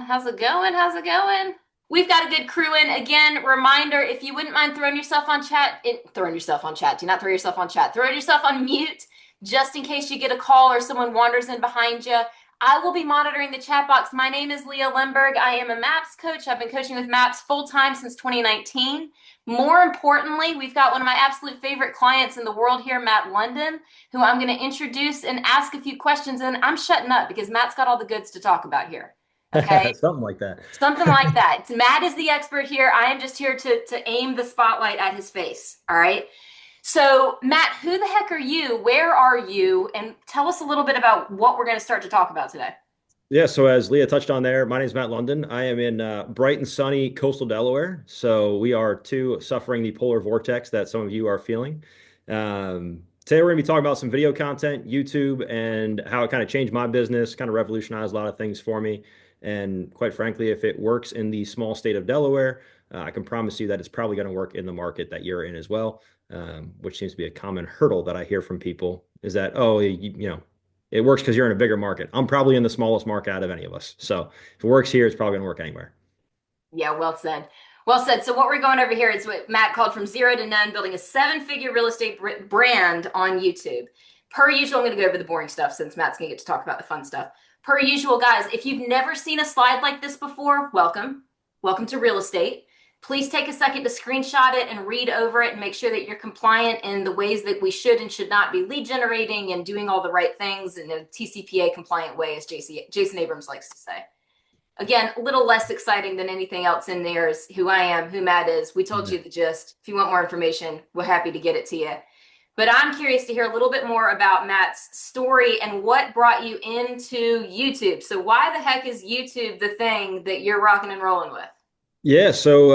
How's it going? How's it going? We've got a good crew in. Again, reminder, if you wouldn't mind throwing yourself on chat, throwing yourself on chat. Do not throw yourself on chat. Throw yourself on mute just in case you get a call or someone wanders in behind you. I will be monitoring the chat box. My name is Leah Lemberg. I am a MAPS coach. I've been coaching with MAPS full time since 2019. More importantly, we've got one of my absolute favorite clients in the world here, Matt London, who I'm going to introduce and ask a few questions. And I'm shutting up because Matt's got all the goods to talk about here. Okay. Something like that. Something like that. Matt is the expert here. I am just here to aim the spotlight at his face. All right. So, Matt, who the heck are you? Where are you? And tell us a little bit about what we're going to start to talk about today. Yeah, so as Leah touched on there, my name is Matt London. I am in bright and sunny coastal Delaware. So we are too suffering the polar vortex that some of you are feeling. Today we're going to be talking about some video content, YouTube, and how it kind of changed my business, kind of revolutionized a lot of things for me. And quite frankly, if it works in the small state of Delaware, I can promise you that it's probably going to work in the market that you're in as well, which seems to be a common hurdle that I hear from people is that, oh, it works because you're in a bigger market. I'm probably in the smallest market out of any of us. So if it works here, it's probably going to work anywhere. Yeah, well said. Well said. So, what we're going over here is what Matt called from zero to none, building a seven-figure real estate brand on YouTube. Per usual, I'm going to go over the boring stuff since Matt's going to get to talk about the fun stuff. Per usual, guys, if you've never seen a slide like this before, welcome. Welcome to real estate. Please take a second to screenshot it and read over it and make sure that you're compliant in the ways that we should and should not be lead generating and doing all the right things in a TCPA compliant way, as Jason Abrams likes to say. Again, a little less exciting than anything else in there is who I am, who Matt is. We told Mhm. you the gist. If you want more information, we're happy to get it to you. But I'm curious to hear a little bit more about Matt's story and what brought you into YouTube. So, why the heck is YouTube the thing that you're rocking and rolling with? Yeah, so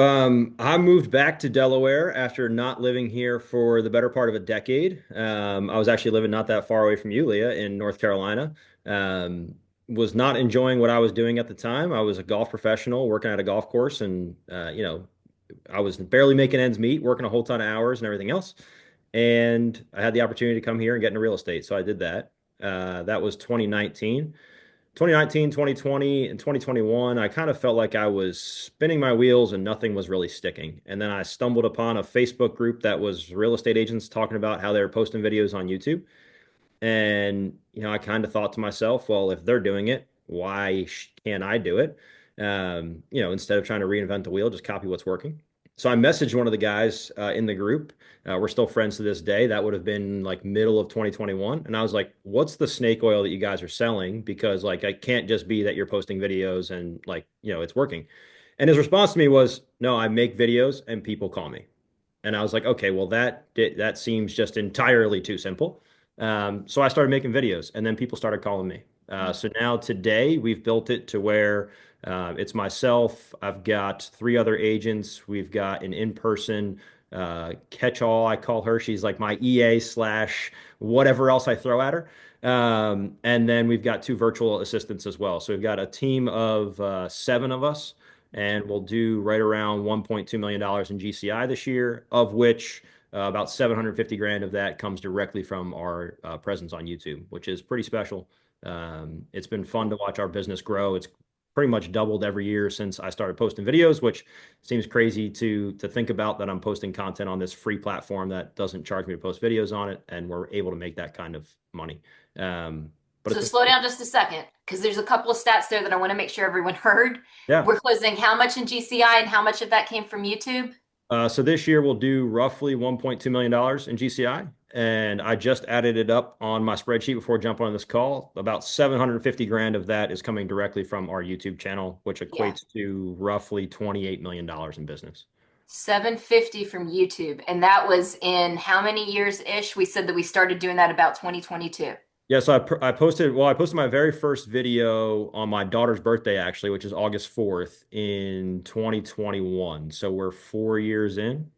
I moved back to Delaware after not living here for the better part of a decade. I was actually living not that far away from you, Leah, in North Carolina. Um, was not enjoying what I was doing at the time. I was a golf professional working at a golf course, and I was barely making ends meet, working a whole ton of hours and everything else. And I had the opportunity to come here and get into real estate, so I did that. That was 2019. 2019, 2020, and 2021, I kind of felt like I was spinning my wheels and nothing was really sticking. And then I stumbled upon a Facebook group that was real estate agents talking about how they were posting videos on YouTube. And, I kind of thought to myself, well, if they're doing it, why can't I do it? Instead of trying to reinvent the wheel, just copy what's working. So I messaged one of the guys in the group. We're still friends to this day. That would have been like middle of 2021. And I was like, what's the snake oil that you guys are selling? Because like, I can't just be that you're posting videos and like, it's working. And his response to me was, no, I make videos and people call me. And I was like, okay, well, that seems just entirely too simple. So I started making videos, and then people started calling me. So now today we've built it to where it's myself. I've got three other agents. We've got an in-person catch-all. I call her. She's like my EA slash whatever else I throw at her. And then we've got two virtual assistants as well. So we've got a team of seven of us and we'll do right around $1.2 million in GCI this year, of which about 750 grand of that comes directly from our presence on YouTube, which is pretty special. It's been fun to watch our business grow. It's pretty much doubled every year since I started posting videos, which seems crazy to think about that I'm posting content on this free platform that doesn't charge me to post videos on it, and we're able to make that kind of money. But So it's been, slow down just a second, because there's a couple of stats there that I want to make sure everyone heard. yeah. We're closing how much in GCI and how much of that came from YouTube? So this year we'll do roughly $1.2 million in GCI. And I just added it up on my spreadsheet before jumping on this call. About 750 grand of that is coming directly from our YouTube channel, which Yeah. equates to roughly $28 million in business. 750 from YouTube. And that was in how many years ish? We said that we started doing that about 2022. Yeah, so I posted my very first video on my daughter's birthday, actually, which is August 4th in 2021. So we're 4 years in.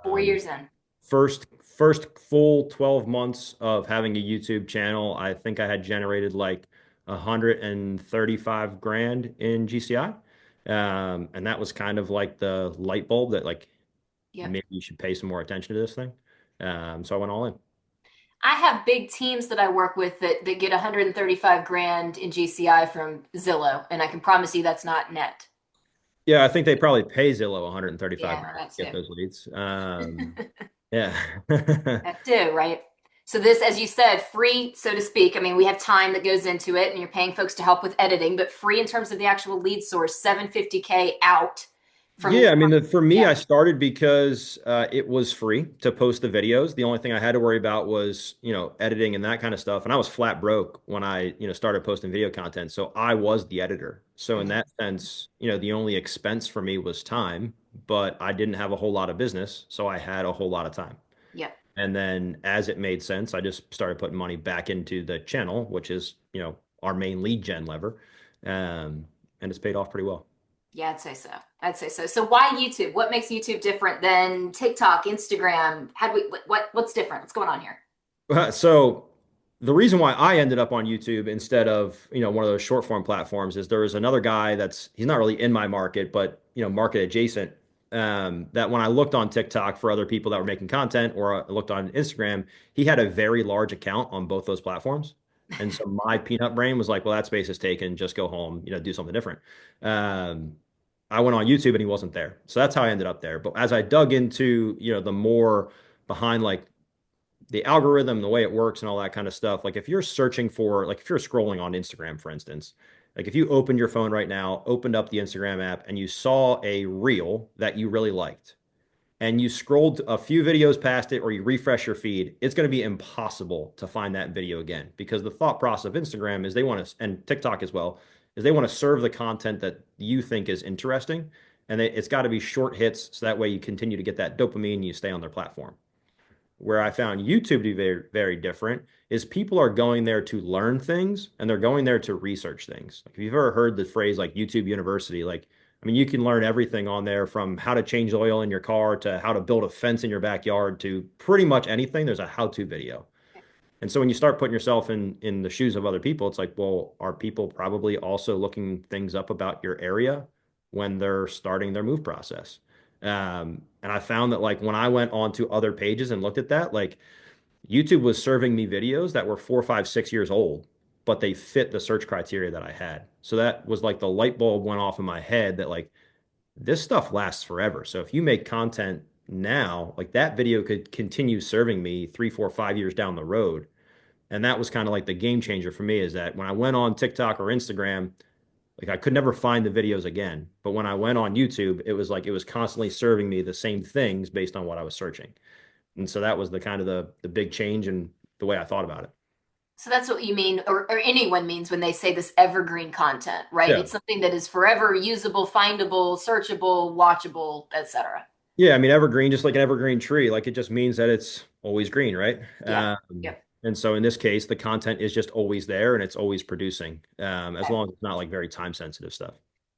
4 years in. First full 12 months of having a YouTube channel, I think I had generated like 135 grand in GCI. And that was kind of like the light bulb that like Yep. maybe you should pay some more attention to this thing. So I went all in. I have big teams that I work with that get 135 grand in GCI from Zillow, and I can promise you that's not net. Yeah, I think they probably pay Zillow 135 Yeah, grand that to get too. those leads. Yeah. That too, right? So this, as you said, free, so to speak. I mean, we have time that goes into it, and you're paying folks to help with editing, but free in terms of the actual lead source, 750K out Yeah, I mean, for me, yeah. I started because it was free to post the videos. The only thing I had to worry about was, editing and that kind of stuff. And I was flat broke when I, started posting video content. So I was the editor. So in Mhm. that sense, the only expense for me was time, but I didn't have a whole lot of business. So I had a whole lot of time. Yeah. And then as it made sense, I just started putting money back into the channel, which is, our main lead gen lever. And it's paid off pretty well. Yeah, I'd say so. I'd say so. So why YouTube? What makes YouTube different than TikTok, Instagram? How do we what's different? What's going on here? So the reason why I ended up on YouTube instead of, one of those short form platforms is there was another guy he's not really in my market, but, market adjacent. That when I looked on TikTok for other people that were making content or I looked on Instagram, he had a very large account on both those platforms. And so my peanut brain was like, well, that space is taken. Just go home, do something different. Um, I went on YouTube and he wasn't there. So that's how I ended up there. But as I dug into, the more behind like the algorithm, the way it works and all that kind of stuff. Like if you're searching for, like if you're scrolling on Instagram, for instance, like if you opened your phone right now, opened up the Instagram app and you saw a reel that you really liked and you scrolled a few videos past it or you refresh your feed, it's going to be impossible to find that video again because the thought process of Instagram is they want to, and TikTok as well, is they want to serve the content that you think is interesting. And it's got to be short hits so that way you continue to get that dopamine and you stay on their platform. Where I found YouTube to be very, very different is people are going there to learn things and they're going there to research things. Like if you've ever heard the phrase like YouTube University, like, I mean, you can learn everything on there from how to change oil in your car to how to build a fence in your backyard to pretty much anything. There's a how-to video. And so when you start putting yourself in the shoes of other people, it's like, well, are people probably also looking things up about your area when they're starting their move process? And I found that like when I went on to other pages and looked at that, like YouTube was serving me videos that were 4, 5, 6 years old, but they fit the search criteria that I had. So that was like the light bulb went off in my head that like this stuff lasts forever. So if you make content now, like that video could continue serving me 3, 4, 5 years down the road. And that was kind of like the game changer for me is that when I went on TikTok or Instagram, like I could never find the videos again. But when I went on YouTube, it was like it was constantly serving me the same things based on what I was searching. And so that was the kind of the big change in the way I thought about it. So that's what you mean, or anyone means when they say this evergreen content, right? Yeah. It's something that is forever usable, findable, searchable, watchable, etc. Yeah, I mean evergreen, just like an evergreen tree, like it just means that it's always green, right? Yeah. Yep. And so in this case, the content is just always there and it's always producing, as Okay. long as it's not like very time sensitive stuff.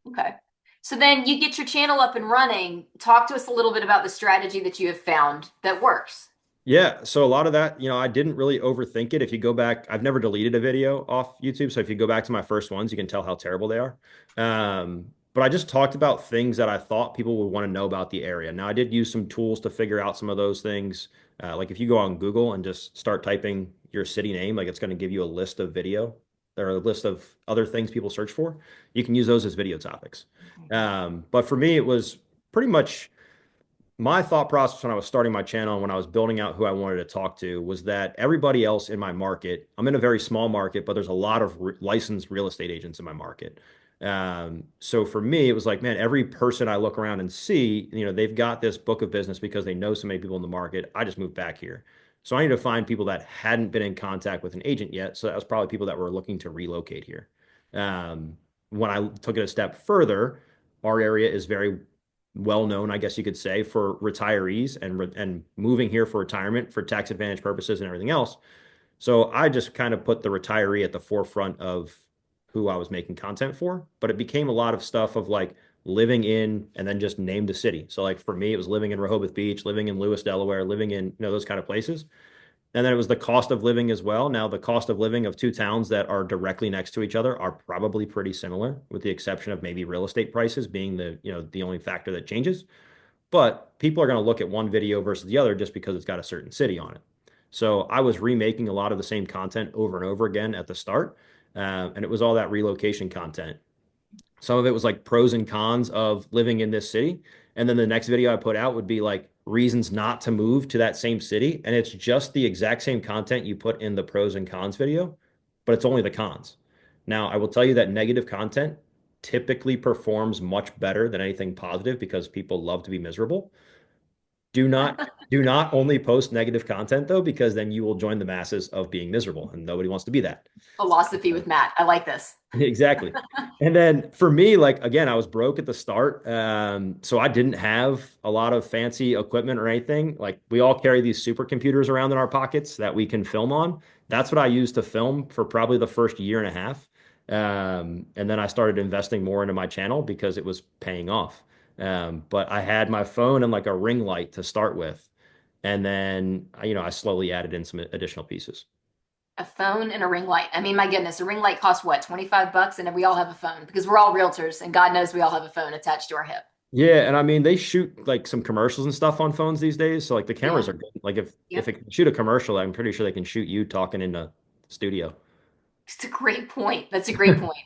Okay. So then you get your channel up and running. Talk to us a little bit about the strategy that you have found that works. Yeah, so a lot of that, I didn't really overthink it. If you go back, I've never deleted a video off YouTube. So if you go back to my first ones, you can tell how terrible they are. But I just talked about things that I thought people would want to know about the area. Now, I did use some tools to figure out some of those things. Like if you go on Google and just start typing your city name, like it's going to give you a list of video or a list of other things people search for. You can use those as video topics. But for me, it was pretty much my thought process when I was starting my channel and when I was building out who I wanted to talk to was that everybody else in my market, I'm in a very small market, but there's a lot of licensed real estate agents in my market. So for me, it was like, man, every person I look around and see, they've got this book of business because they know so many people in the market. I just moved back here. So I need to find people that hadn't been in contact with an agent yet. So that was probably people that were looking to relocate here. Um, when I took it a step further, our area is very well known, I guess you could say, for retirees and moving here for retirement for tax advantage purposes and everything else. So I just kind of put the retiree at the forefront of who I was making content for, but it became a lot of stuff of like living in and then just name the city. So like for me, it was living in Rehoboth Beach, living in Lewis, Delaware, living in, those kind of places. And then it was the cost of living as well. Now, the cost of living of two towns that are directly next to each other are probably pretty similar, with the exception of maybe real estate prices being the only factor that changes. But people are going to look at one video versus the other just because it's got a certain city on it. So I was remaking a lot of the same content over and over again at the start. And it was all that relocation content. Some of it was like pros and cons of living in this city. And then the next video I put out would be like reasons not to move to that same city. And it's just the exact same content you put in the pros and cons video, but it's only the cons. Now, I will tell you that negative content typically performs much better than anything positive because people love to be miserable. Do not do not only post negative content though, because then you will join the masses of being miserable, and nobody wants to be that. Philosophy with Matt. I like this. Exactly. And then for me, like again, I was broke at the start. So I didn't have a lot of fancy equipment or anything. Like we all carry these supercomputers around in our pockets that we can film on. That's what I used to film for probably the first year and a half. And then I started investing more into my channel because it was paying off. But I had my phone and like a ring light to start with. And then, I slowly added in some additional pieces. A phone and a ring light. I mean, my goodness, a ring light costs what, 25 bucks? And we all have a phone because we're all realtors and God knows we all have a phone attached to our hip. Yeah, and I mean they shoot like some commercials and stuff on phones these days, so like the Yeah. cameras are good. Like if Yep. it can shoot a commercial, I'm pretty sure they can shoot you talking in the studio. It's a great point. That's a great point.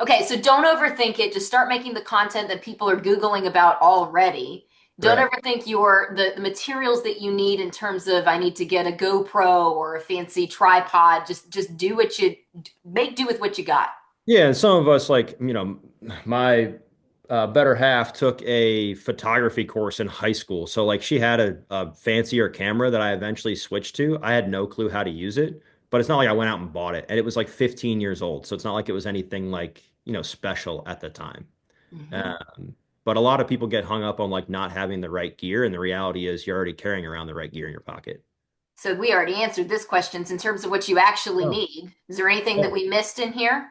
Okay, so don't overthink it. Just start making the content that people are Googling about already. Don't Right. overthink the materials that you need in terms of I need to get a GoPro or a fancy tripod. Just do what you make do with what you got. Yeah, and some of us like, my better half took a photography course in high school. So like she had a fancier camera that I eventually switched to. I had no clue how to use it, but it's not like I went out and bought it. And it was like 15 years old. So it's not like it was anything like, special at the time. Mhm. But a lot of people get hung up on like not having the right gear, and the reality is you're already carrying around the right gear in your pocket. So we already answered this questions in terms of what you actually Oh. need. Is there anything that Oh. we missed in here?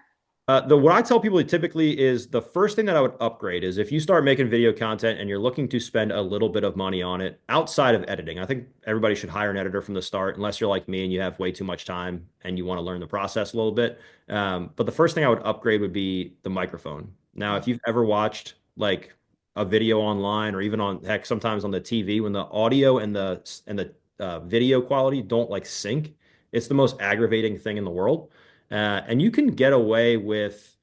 The what I tell people typically is the first thing that I would upgrade is if you start making video content and you're looking to spend a little bit of money on it outside of editing. I think everybody should hire an editor from the start, unless you're like me and you have way too much time and you want to learn the process a little bit. But the first thing I would upgrade would be the microphone. Now, if you've ever watched like a video online or even on heck sometimes on the TV when the audio and the video quality don't like sync, it's the most aggravating thing in the world. And you can get away with,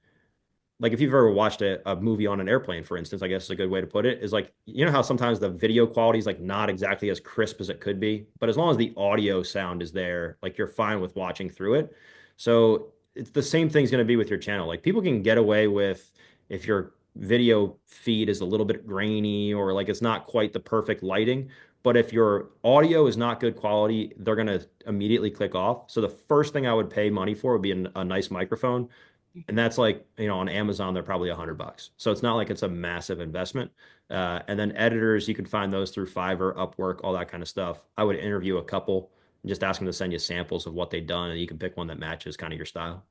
like, if you've ever watched a movie on an airplane, for instance, I guess is a good way to put it, is like, how sometimes the video quality is like not exactly as crisp as it could be, but as long as the audio sound is there, like you're fine with watching through it. So it's the same thing's going to be with your channel. Like people can get away with if your video feed is a little bit grainy or like it's not quite the perfect lighting. But if your audio is not good quality, they're going to immediately click off. So the first thing I would pay money for would be a nice microphone. And that's like, on Amazon, they're probably $100. So it's not like it's a massive investment. And then editors, you can find those through Fiverr, Upwork, all that kind of stuff. I would interview a couple and just ask them to send you samples of what they've done, and you can pick one that matches kind of your style.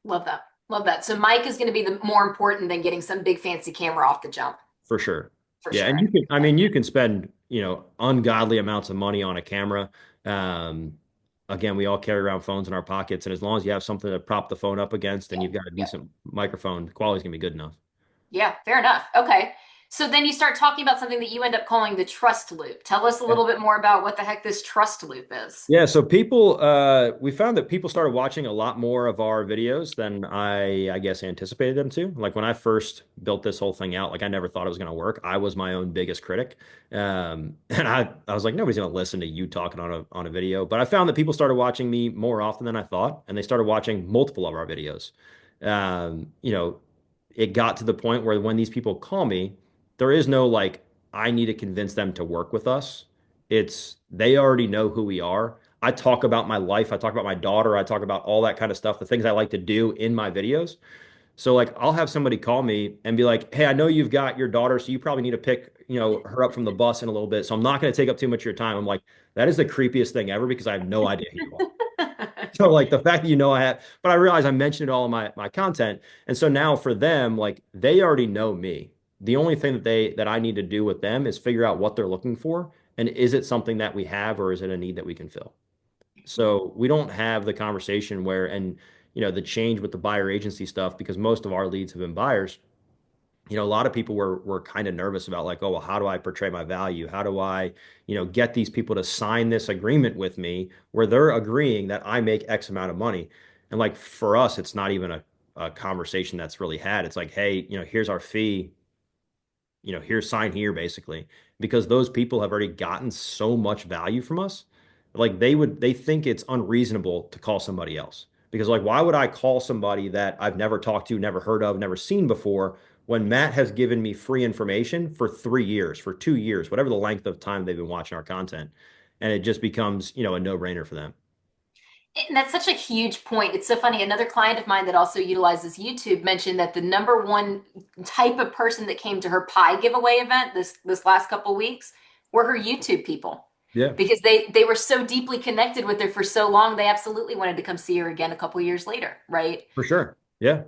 Love that. Love that. So Mike is going to be the more important than getting some big fancy camera off the jump, For sure. for Yeah, and sure. I mean, you can spend, ungodly amounts of money on a camera. Um, Again, we all carry around phones in our pockets, and as long as you have something to prop the phone up against and Yeah. you've got a Yeah. decent microphone, the quality's gonna be good enough. Yeah, fair enough. Okay. So then you start talking about something that you end up calling the trust loop. Tell us a little bit more about what the heck this trust loop is. Yeah, so we found that people started watching a lot more of our videos than I guess, anticipated them to. Like when I first built this whole thing out, like I never thought it was going to work. I was my own biggest critic. And I was like, nobody's going to listen to you talking on a video. But I found that people started watching me more often than I thought, and they started watching multiple of our videos. Um, you know, it got to the point where when these people call me, there is no like, I need to convince them to work with us. It's they already know who we are. I talk about my life. I talk about my daughter. I talk about all that kind of stuff, the things I like to do in my videos. So like I'll have somebody call me and be like, "Hey, I know you've got your daughter, so you probably need to pick, her up from the bus in a little bit. So I'm not going to take up too much of your time." I'm like, "That is the creepiest thing ever because I have no idea who you are." So like the fact that I have, but I realize I mentioned it all in my content. And so now for them, like they already know me. The only thing that I need to do with them is figure out what they're looking for and is it something that we have or is it a need that we can fill? So we don't have the conversation where, and the change with the buyer agency stuff, because most of our leads have been buyers. a lot of people were kind of nervous about like, oh, well, how do I portray my value? How do I, get these people to sign this agreement with me where they're agreeing that I make X amount of money? And like for us, it's not even a conversation that's really had. It's like, hey, here's our fee, here's sign here basically, because those people have already gotten so much value from us. Like they think it's unreasonable to call somebody else because like, why would I call somebody that I've never talked to, never heard of, never seen before when Matt has given me free information for 3 years, for 2 years, whatever the length of time they've been watching our content. And it just becomes, a no-brainer for them. And that's such a huge point. It's so funny. Another client of mine that also utilizes YouTube mentioned that the number one type of person that came to her pie giveaway event this last couple weeks were her YouTube people. Yeah, Because they were so deeply connected with her for so long, they absolutely wanted to come see her again a couple years later, right? for sure. Yeah.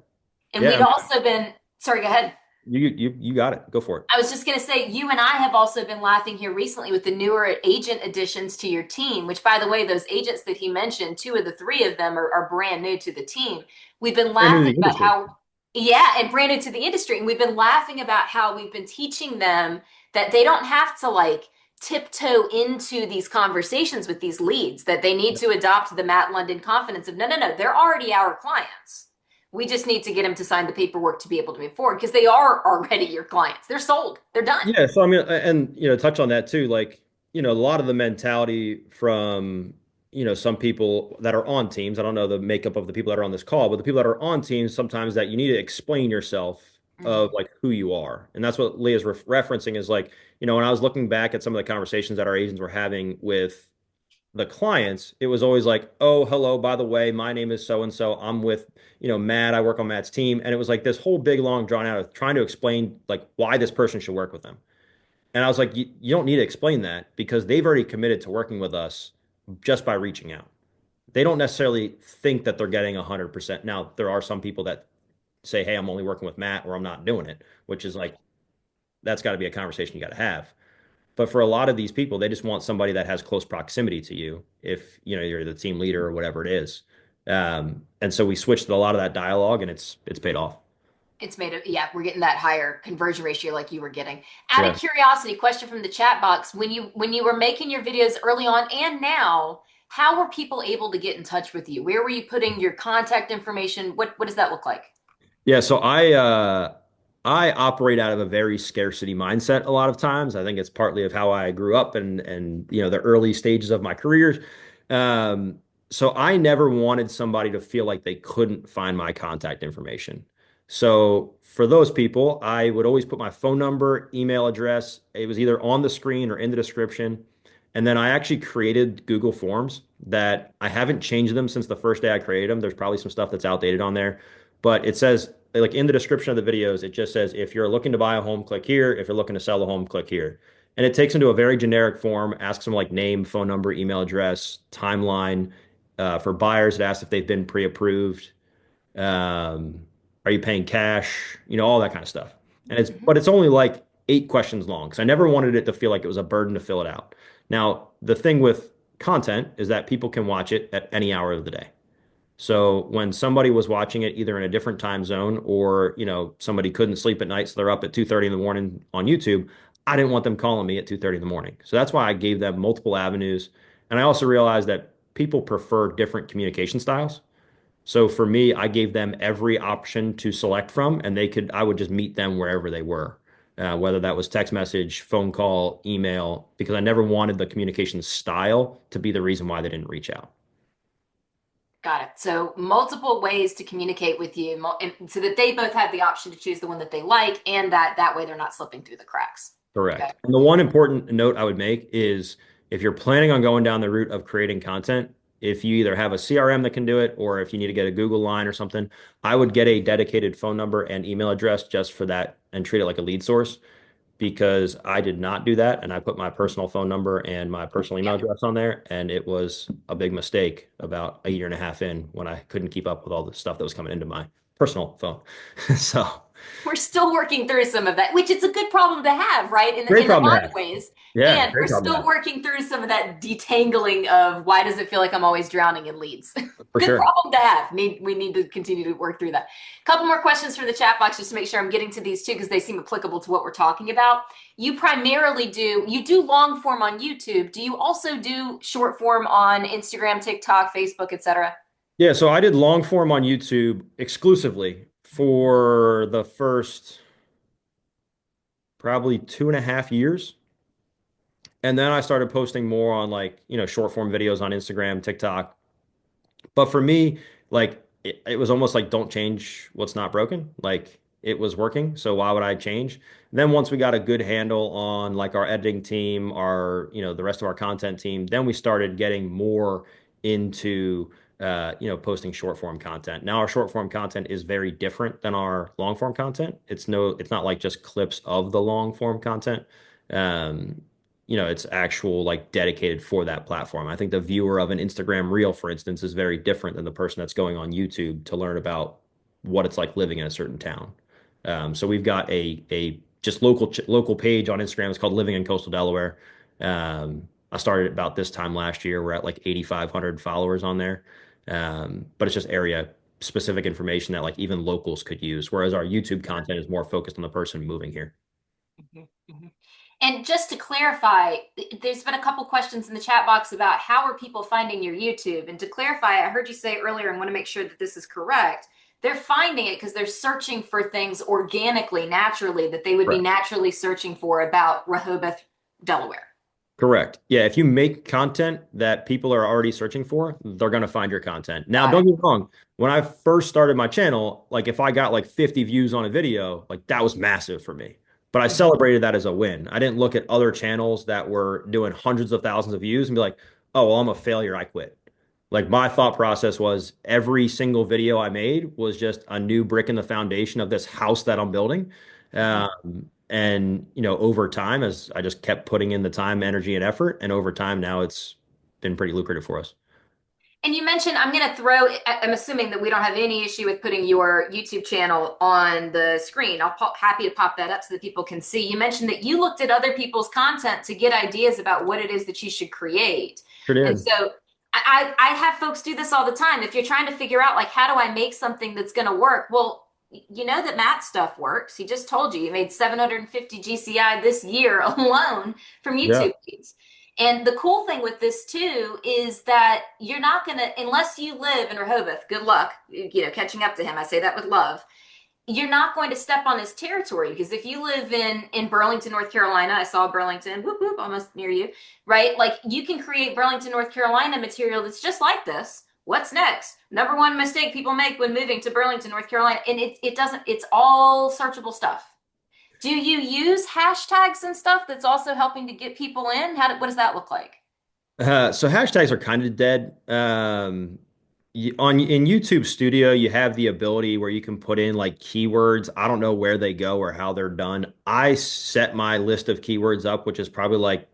And Yeah. we'd also been, sorry, go ahead. You got it. Go for it. I was just going to say, you and I have also been laughing here recently with the newer agent additions to your team, which, by the way, those agents that he mentioned, two of the three of them are brand new to the team. We've been Brand new to laughing the about industry. how, yeah, and brand new to the industry. And we've been laughing about how we've been teaching them that they don't have to like tiptoe into these conversations with these leads, that they need to adopt the Matt London confidence of, no, no, no, they're already our clients. We just need to get them to sign the paperwork to be able to move forward because they are already your clients. They're sold. They're done. Yeah, so I mean, and touch on that too. Like, a lot of the mentality from some people that are on teams. I don't know the makeup of the people that are on this call, but the people that are on teams sometimes that you need to explain yourself Mhm. of like who you are, and that's what Leah's referencing is like. When I was looking back at some of the conversations that our agents were having with the clients, it was always like, oh, hello, by the way, my name is so and so. I'm with, Matt. I work on Matt's team. And it was like this whole big, long, drawn out of trying to explain like why this person should work with them. And I was like, you don't need to explain that because they've already committed to working with us just by reaching out. They don't necessarily think that they're getting 100%. Now, there are some people that say, hey, I'm only working with Matt or I'm not doing it, which is like, that's got to be a conversation you got to have. But for a lot of these people, they just want somebody that has close proximity to you if you're the team leader or whatever it is. And so we switched a lot of that dialogue, and it's paid off. It's made of, yeah, we're getting that higher conversion ratio like you were getting. Out of Yeah. curiosity, question from the chat box. When you were making your videos early on and now, how were people able to get in touch with you? Where were you putting your contact information? What does that look like? Yeah, so I operate out of a very scarcity mindset a lot of times. I think it's partly of how I grew up and the early stages of my careers. Um, so I never wanted somebody to feel like they couldn't find my contact information. So for those people, I would always put my phone number, email address. It was either on the screen or in the description. And then I actually created Google Forms that I haven't changed them since the first day I created them. There's probably some stuff that's outdated on there, but it says like in the description of the videos, it just says if you're looking to buy a home, click here. If you're looking to sell a home, click here. And it takes them to a very generic form, asks them like name, phone number, email address, timeline. For buyers, it asks if they've been pre-approved. Um, are you paying cash? All that kind of stuff. And Mhm. but it's only like 8 questions long because I never wanted it to feel like it was a burden to fill it out. Now, the thing with content is that people can watch it at any hour of the day. So when somebody was watching it either in a different time zone or, somebody couldn't sleep at night, so they're up at 2:30 in the morning on YouTube, I didn't want them calling me at 2:30 in the morning. So that's why I gave them multiple avenues. And I also realized that people prefer different communication styles. So for me, I gave them every option to select from, and I would just meet them wherever they were, whether that was text message, phone call, email, because I never wanted the communication style to be the reason why they didn't reach out. Got it. So multiple ways to communicate with you, so that they both have the option to choose the one that they like, and that way they're not slipping through the cracks. Okay. Correct. And the one important note I would make is if you're planning on going down the route of creating content, if you either have a CRM that can do it or if you need to get a Google line or something, I would get a dedicated phone number and email address just for that and treat it like a lead source because I did not do that. And I put my personal phone number and my personal email Yeah. address on there. And it was a big mistake about a year and a half in when I couldn't keep up with all the stuff that was coming into my personal phone. So. We're still working through some of that, which it's a good problem to have, right? Great In a problem to lot of have. ways. Yeah, And we're great problem to still have. working through some of that detangling of why does it feel like I'm always drowning in leads? For Good sure. problem to have. We need to continue to work through that. A couple more questions from the chat box just to make sure I'm getting to these too, because they seem applicable to what we're talking about. You do long form on YouTube. Do you also do short form on Instagram, TikTok, Facebook, etc.? Yeah, so I did long form on YouTube exclusively for the first probably 2.5 years. And then I started posting more on like, short form videos on Instagram, TikTok. But for me, like it was almost like don't change what's not broken. Like it was working, so why would I change? Then once we got a good handle on like our editing team, the rest of our content team, then we started getting more into posting short form content. Now our short form content is very different than our long form content. It's not like just clips of the long form content. Um, it's actual like dedicated for that platform. I think the viewer of an Instagram reel, for instance, is very different than the person that's going on YouTube to learn about what it's like living in a certain town. So we've got a just local page on Instagram. It's called Living in Coastal Delaware. I started about this time last year. We're at like 8,500 followers on there. But it's just area specific information that like even locals could use, whereas our YouTube content is more focused on the person moving here. Mhm, mhm. And just to clarify, there's been a couple questions in the chat box about how are people finding your YouTube? And to clarify, I heard you say earlier and want to make sure that this is correct. They're finding it because they're searching for things organically, naturally, that they would be Correct. naturally searching for about Rehoboth, Delaware. Correct. Yeah, if you make content that people are already searching for, they're going to find your content. Now, Got don't it. get me wrong. When I first started my channel, like if I got like 50 views on a video, like that was massive for me. But I Mhm. celebrated that as a win. I didn't look at other channels that were doing hundreds of thousands of views and be like, "Oh, well, I'm a failure. I quit." Like my thought process was every single video I made was just a new brick in the foundation of this house that I'm building. Mhm. And over time, as I just kept putting in the time, energy, and effort, and over time now it's been pretty lucrative for us. And you mentioned, I'm going to throw, I'm assuming that we don't have any issue with putting your YouTube channel on the screen. Happy to pop that up so that people can see. You mentioned that you looked at other people's content to get ideas about what it is that you should create. Sure And did. so I have folks do this all the time. If you're trying to figure out, like, how do I make something that's going to work? Well, you know that Matt's stuff works. He just told you made 750 GCI this year alone from Yeah. YouTube leads. And the cool thing with this too is that you're not going to, unless you live in Rehoboth, good luck, catching up to him. I say that with love. You're not going to step on his territory because if you live in Burlington, North Carolina, I saw Burlington, whoop whoop, almost near you, right? Like you can create Burlington, North Carolina material that's just like this. What's next? Number one mistake people make when moving to Burlington, North Carolina, and it doesn't. It's all searchable stuff. Do you use hashtags and stuff that's also helping to get people in? What does that look like? So hashtags are kind of dead. In YouTube Studio, you have the ability where you can put in like keywords. I don't know where they go or how they're done. I set my list of keywords up, which is probably like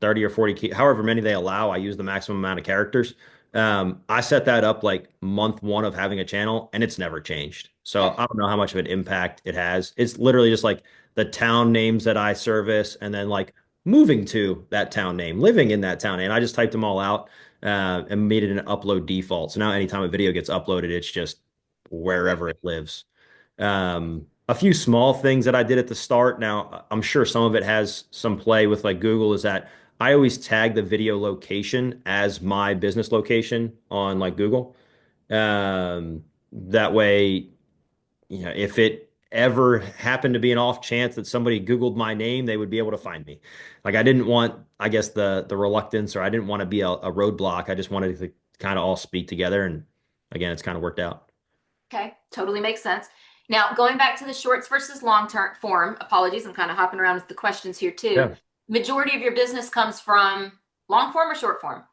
30 or 40 however many they allow. I use the maximum amount of characters. I set that up like month one of having a channel and it's never changed. So Okay. I don't know how much of an impact it has. It's literally just like the town names that I service and then like moving to that town name, living in that town name. I just typed them all out and made it an upload default. So now anytime a video gets uploaded, it's just Great. wherever it lives. A few small things that I did at the start. Now, I'm sure some of it has some play with like Google is that I always tag the video location as my business location on like Google. That way, if it ever happened to be an off chance that somebody Googled my name, they would be able to find me. Like I didn't want, I guess the reluctance or I didn't want to be a roadblock. I just wanted to kind of all speak together. And again, it's kind of worked out. Okay. Totally makes sense. Now, going back to the shorts versus long term form, apologies, I'm kind of hopping around with the questions here too. Yeah. Majority of your business comes from long form or short form?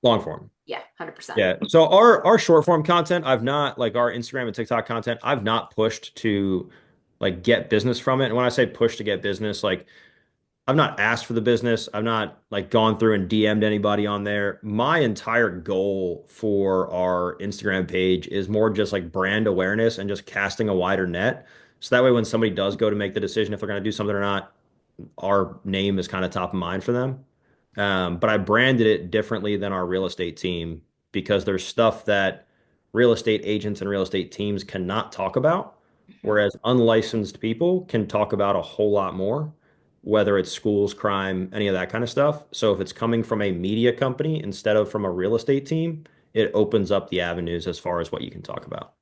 Long form. Yeah, 100%. Yeah. So our short form content, I've not like our Instagram and TikTok content, I've not pushed to like get business from it. And when I say push to get business, like I've not asked for the business. I've not like gone through and DM'd anybody on there. My entire goal for our Instagram page is more just like brand awareness and just casting a wider net. So that way, when somebody does go to make the decision if they're going to do something or not, our name is kind of top of mind for them. But I branded it differently than our real estate team because there's stuff that real estate agents and real estate teams cannot talk about, Mhm. whereas unlicensed people can talk about a whole lot more, whether it's schools, crime, any of that kind of stuff. So if it's coming from a media company instead of from a real estate team, it opens up the avenues as far as what you can talk about.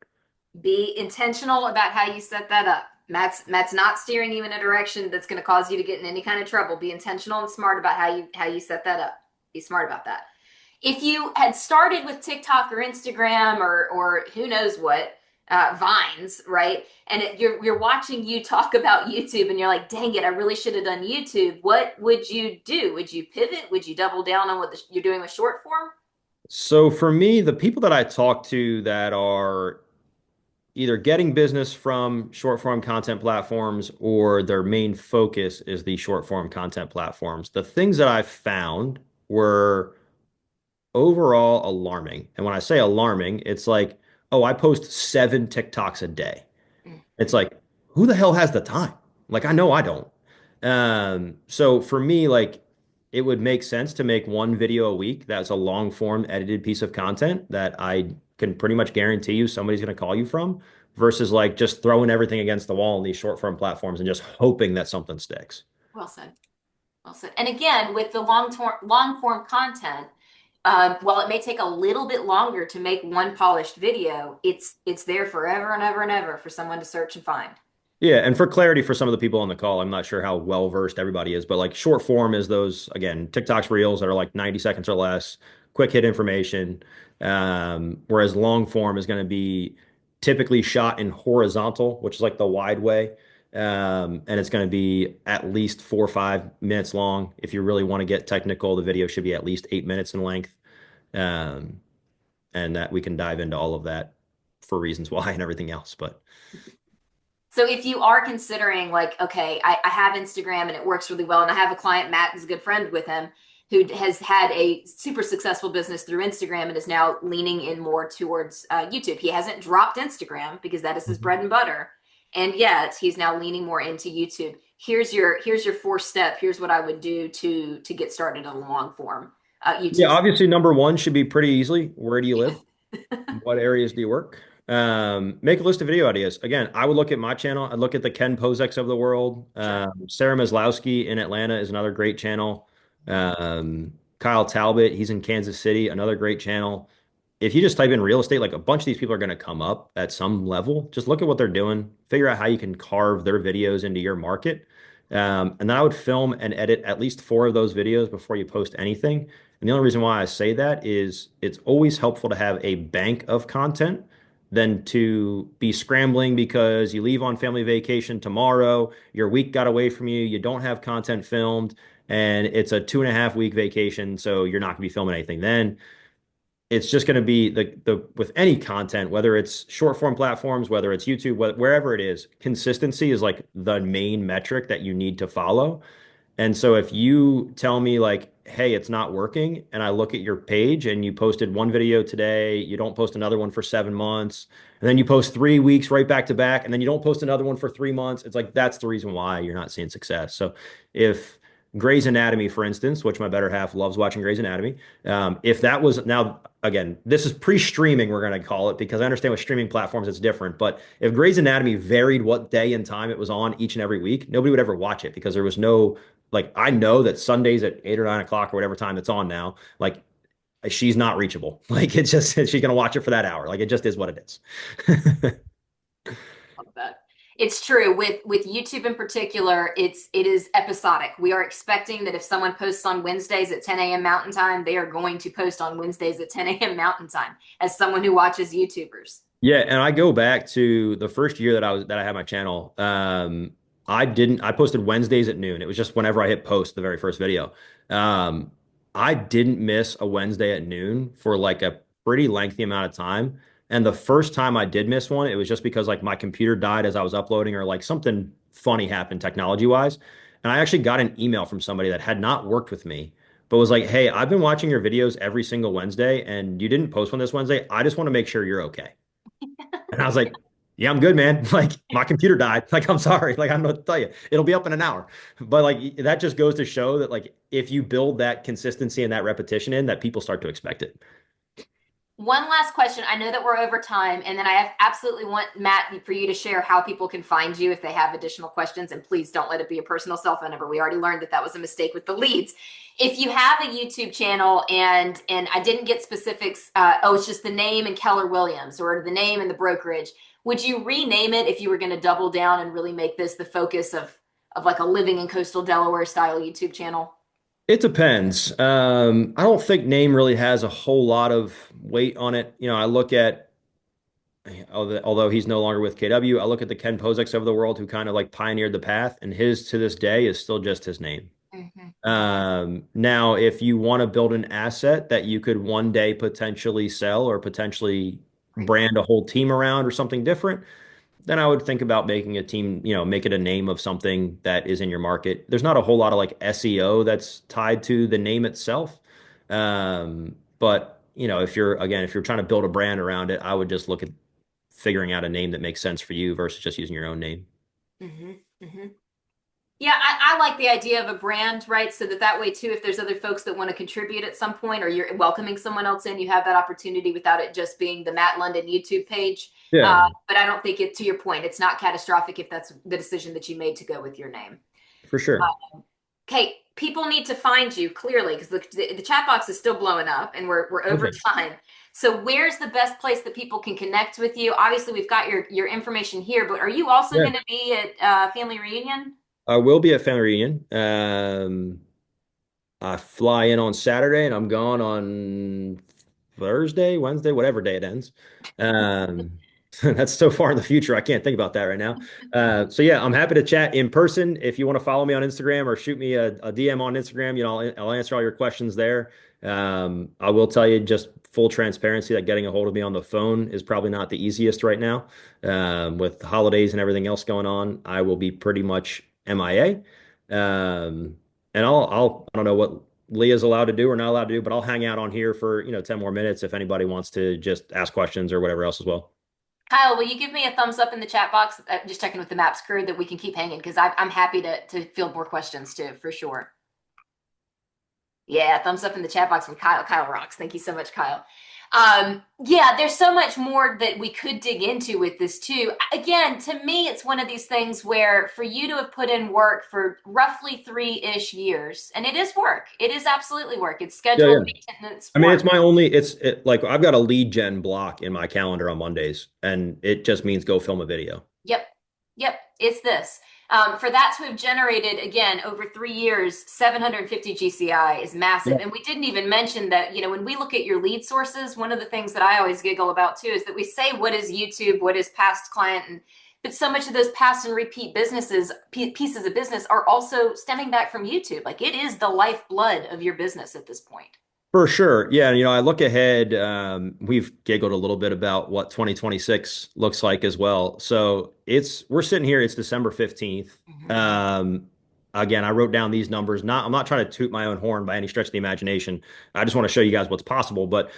Be intentional about how you set that up. Matt's not steering you in a direction that's going to cause you to get in any kind of trouble. Be intentional and smart about how you set that up. Be smart about that. If you had started with TikTok or Instagram or who knows what, Vines, right? And you're watching you talk about YouTube, and you're like, dang it, I really should have done YouTube. What would you do? Would you pivot? Would you double down on what you're doing with short form? So for me, the people that I talk to that are either getting business from short form content platforms or their main focus is the short form content platforms. The things that I found were overall alarming. And when I say alarming, it's like, oh, I post 7 TikToks a day. It's like, who the hell has the time? Like, I know I don't. So for me, like, it would make sense to make one video a week that's a long form edited piece of content that I can pretty much guarantee you somebody's going to call you from versus like just throwing everything against the wall on these short form platforms and just hoping that something sticks. Well said. Well said. And again, with the long form content, while it may take a little bit longer to make one polished video, it's there forever and ever and ever for someone to search and find. Yeah, and for clarity for some of the people on the call, I'm not sure how well versed everybody is, but like short form is those again, TikTok's reels that are like 90 seconds or less, quick hit information. Whereas long form is going to be typically shot in horizontal, which is like the wide way. And it's going to be at least 4 or 5 minutes long. If you really want to get technical, the video should be at least 8 minutes in length. Um, and that we can dive into all of that for reasons why and everything else. But So if you are considering like, okay, I have Instagram and it works really well, and I have a client, Matt is a good friend with him, who has had a super successful business through Instagram and is now leaning in more towards YouTube. He hasn't dropped Instagram because that is his Mhm. bread and butter, and yet he's now leaning more into YouTube. Here's your 4 step. Here's what I would do to get started on long form Yeah, YouTube. obviously number one should be pretty easily. Where do you live? What areas do you work? Make a list of video ideas. Again, I would look at my channel. I'd look at the Ken Pozeks of the world. Sure. Sarah Maslowski in Atlanta is another great channel. Kyle Talbot, he's in Kansas City, another great channel. If you just type in real estate, like a bunch of these people are going to come up at some level. Just look at what they're doing, figure out how you can carve their videos into your market. And then I would film and edit at least 4 of those videos before you post anything. And the only reason why I say that is it's always helpful to have a bank of content than to be scrambling because you leave on family vacation tomorrow, your week got away from you, you don't have content filmed, and it's a 2.5 week vacation, so you're not going to be filming anything then. It's just going to be the with any content, whether it's short form platforms, whether it's YouTube, wherever it is, consistency is like the main metric that you need to follow. And so if you tell me like, hey, it's not working, and I look at your page and you posted one video today, you don't post another one for 7 months, and then you post 3 weeks right back to back, and then you don't post another one for 3 months, it's like that's the reason why you're not seeing success. So if Grey's Anatomy, for instance, which my better half loves watching Grey's Anatomy, if that was now again, this is pre-streaming, we're going to call it because I understand with streaming platforms it's different. But if Grey's Anatomy varied what day and time it was on each and every week, nobody would ever watch it because there was no like I know that Sundays at 8 or 9 o'clock or whatever time it's on now, like she's not reachable. Like it's just she's gonna watch it for that hour. Like it just is what it is. Love that. It's true with YouTube in particular. It is episodic. We are expecting that if someone posts on Wednesdays at 10 a.m. Mountain Time, they are going to post on Wednesdays at 10 a.m. Mountain Time. As someone who watches YouTubers, Yeah, and I go back to the first year that I had my channel. I posted Wednesdays at noon. It was just whenever I hit post the very first video. Um, I didn't miss a Wednesday at noon for like a pretty lengthy amount of time. And the first time I did miss one, it was just because like my computer died as I was uploading or like something funny happened technology wise. And I actually got an email from somebody that had not worked with me, but was like, "Hey, I've been watching your videos every single Wednesday and you didn't post one this Wednesday. I just want to make sure you're okay." And I was like, yeah, I'm good, man. Like my computer died. Like I'm sorry. Like I don't know what to tell you. It'll be up in an hour. But like that just goes to show that like if you build that consistency and that repetition in, that people start to expect it. One last question. I know that we're over time, and then I have absolutely want Matt for you to share how people can find you if they have additional questions. And please don't let it be a personal cell phone number. We already learned that that was a mistake with the leads. If you have a YouTube channel and I didn't get specifics, oh, it's just the name and Keller Williams or the name and the brokerage. Would you rename it if you were going to double down and really make this the focus of like a living in coastal Delaware style YouTube channel? It depends. I don't think name really has a whole lot of weight on it. You know, I look at although he's no longer with KW, I look at the Ken Pozeks of the world who kind of like pioneered the path, and his to this day is still just his name. Mm-hmm. Now, if you want to build an asset that you could one day potentially sell or potentially Right. brand a whole team around or something different, then I would think about making a team, you know, make it a name of something that is in your market. There's not a whole lot of like SEO that's tied to the name itself. But you know, if you're trying to build a brand around it, I would just look at figuring out a name that makes sense for you versus just using your own name. Mm-hmm. Mm-hmm. Yeah, I like the idea of a brand, right? So that way too, if there's other folks that want to contribute at some point, or you're welcoming someone else in, you have that opportunity without it just being the Matt London YouTube page. Yeah, But I don't think to your point, it's not catastrophic if that's the decision that you made to go with your name. for sure. Okay, people need to find you clearly because the chat box is still blowing up and we're over Perfect. time. So where's the best place that people can connect with you? Obviously, we've got your information here, but are you also Yeah. going to be at family reunion? I will be at family reunion. I fly in on Saturday and I'm gone on Thursday, Wednesday, whatever day it ends. Um, that's so far in the future. I can't think about that right now. So yeah, I'm happy to chat in person. If you want to follow me on Instagram or shoot me a DM on Instagram, you know, I'll answer all your questions there. I will tell you just full transparency that getting a hold of me on the phone is probably not the easiest right now. With the holidays and everything else going on, I will be pretty much MIA. And I don't know what Leah's allowed to do or not allowed to do, but I'll hang out on here for, you know, 10 more minutes if anybody wants to just ask questions or whatever else as well. Kyle, will you give me a thumbs up in the chat box? Just checking with the Maps crew that we can keep hanging because I'm happy to field more questions too, for sure. Yeah, thumbs up in the chat box from Kyle. Kyle rocks. Thank you so much, Kyle. Yeah, there's so much more that we could dig into with this too. Again, to me, it's one of these things where for you to have put in work for roughly 3-ish years, and it is work. It is absolutely work. It's Yeah, scheduled yeah. maintenance I mean, work. like I've got a lead gen block in my calendar on Mondays, and it just means go film a video. Yep. Yep. It's this. For that to have generated, again, over 3 years, 750 GCI is Yeah. massive. And we didn't even mention that, when we look at your lead sources, one of the things that I always giggle about too is that we say, what is YouTube? What is past client? But so much of those past and repeat pieces of business are also stemming back from YouTube. Like it is the lifeblood of your business at this point. For sure. Yeah. You know, I look ahead. We've giggled a little bit about what 2026 looks like as well. So we're sitting here, it's December 15th. Mhm. Um, Again, I wrote down these numbers. I'm not trying to toot my own horn by any stretch of the imagination. I just want to show you guys what's possible. But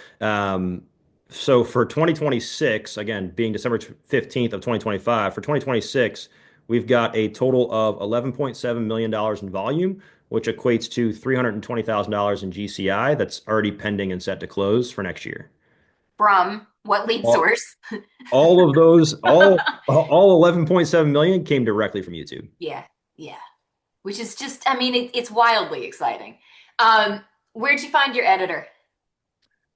so for 2026, again, being December 15th of 2025, for 2026, we've got a total of $11.7 million in volume, which equates to $320,000 in GCI that's already pending and set to close for next year. From what lead All, source? all of those, all 11.7 million came directly from YouTube. Yeah. Yeah. Which is just, I mean, it's wildly exciting. Um, where'd you find your editor?